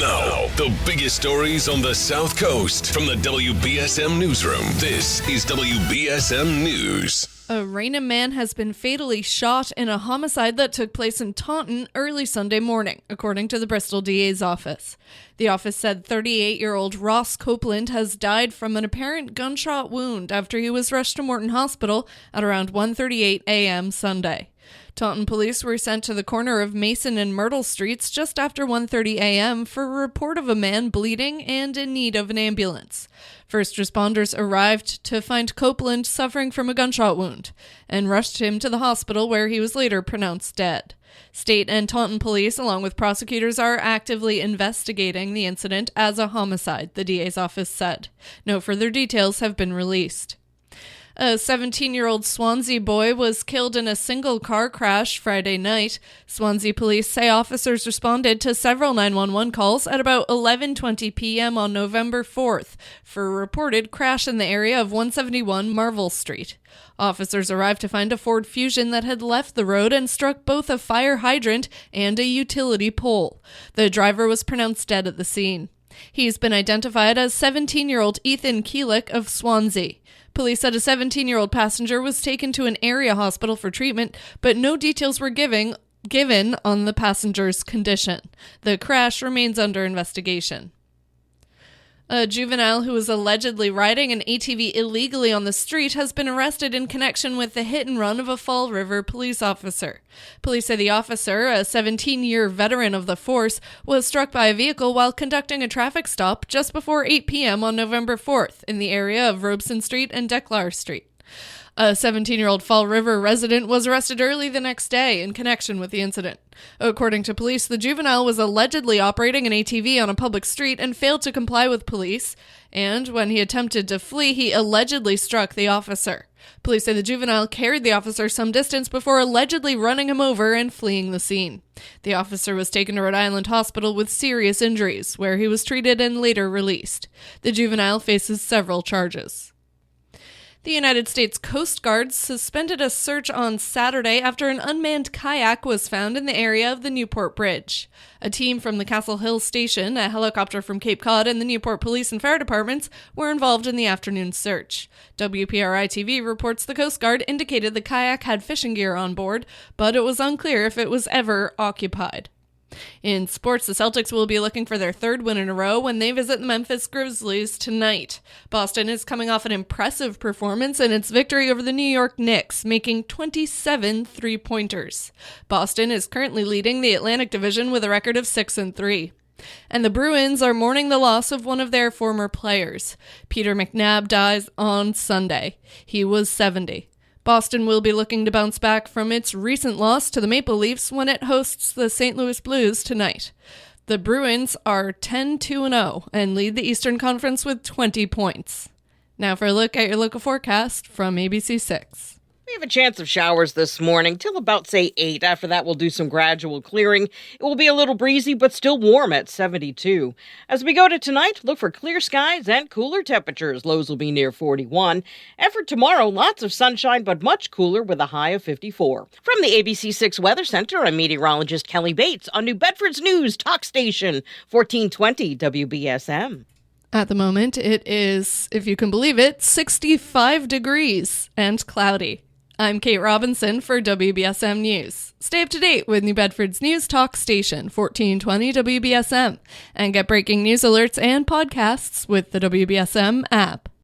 Now, the biggest stories on the South Coast from the WBSM Newsroom. This is WBSM News. A Raynham man has been fatally shot in a homicide that took place in Taunton early Sunday morning, according to the Bristol DA's office. The office said 38-year-old Ross Copeland has died from an apparent gunshot wound after he was rushed to Morton Hospital at around 1:38 a.m. Sunday. Taunton police were sent to the corner of Mason and Myrtle Streets just after 1:30 a.m. for a report of a man bleeding and in need of an ambulance. First responders arrived to find Copeland suffering from a gunshot wound and rushed him to the hospital where he was later pronounced dead. State and Taunton police, along with prosecutors, are actively investigating the incident as a homicide, the DA's office said. No further details have been released. A 17-year-old Swansea boy was killed in a single car crash Friday night. Swansea police say officers responded to several 911 calls at about 11:20 p.m. on November 4th for a reported crash in the area of 171 Marvel Street. Officers arrived to find a Ford Fusion that had left the road and struck both a fire hydrant and a utility pole. The driver was pronounced dead at the scene. He's been identified as 17-year-old Ethan Keelick of Swansea. Police said a 17-year-old passenger was taken to an area hospital for treatment, but no details were given on the passenger's condition. The crash remains under investigation. A juvenile who was allegedly riding an ATV illegally on the street has been arrested in connection with the hit and run of a Fall River police officer. Police say the officer, a 17-year veteran of the force, was struck by a vehicle while conducting a traffic stop just before 8 p.m. on November 4th in the area of Robeson Street and Declar Street. A 17-year-old Fall River resident was arrested early the next day in connection with the incident. According to police, the juvenile was allegedly operating an ATV on a public street and failed to comply with police, and when he attempted to flee, he allegedly struck the officer. Police say the juvenile carried the officer some distance before allegedly running him over and fleeing the scene. The officer was taken to Rhode Island Hospital with serious injuries, where he was treated and later released. The juvenile faces several charges. The United States Coast Guard suspended a search on Saturday after an unmanned kayak was found in the area of the Newport Bridge. A team from the Castle Hill Station, a helicopter from Cape Cod, and the Newport Police and Fire Departments were involved in the afternoon search. WPRI-TV reports the Coast Guard indicated the kayak had fishing gear on board, but it was unclear if it was ever occupied. In sports, the Celtics will be looking for their third win in a row when they visit the Memphis Grizzlies tonight. Boston is coming off an impressive performance in its victory over the New York Knicks, making 27 three-pointers. Boston is currently leading the Atlantic Division with a record of 6-3. And the Bruins are mourning the loss of one of their former players. Peter McNabb dies on Sunday. He was 70. Boston will be looking to bounce back from its recent loss to the Maple Leafs when it hosts the St. Louis Blues tonight. The Bruins are 10-2-0 and lead the Eastern Conference with 20 points. Now for a look at your local forecast from ABC 6. We have a chance of showers this morning till about, say, 8. After that, we'll do some gradual clearing. It will be a little breezy, but still warm at 72. As we go to tonight, look for clear skies and cooler temperatures. Lows will be near 41. And for tomorrow, lots of sunshine, but much cooler with a high of 54. From the ABC 6 Weather Center, I'm meteorologist Kelly Bates on New Bedford's News Talk Station, 1420 WBSM. At the moment, it is, if you can believe it, 65 degrees and cloudy. I'm Kate Robinson for WBSM News. Stay up to date with New Bedford's News Talk Station, 1420 WBSM, and get breaking news alerts and podcasts with the WBSM app.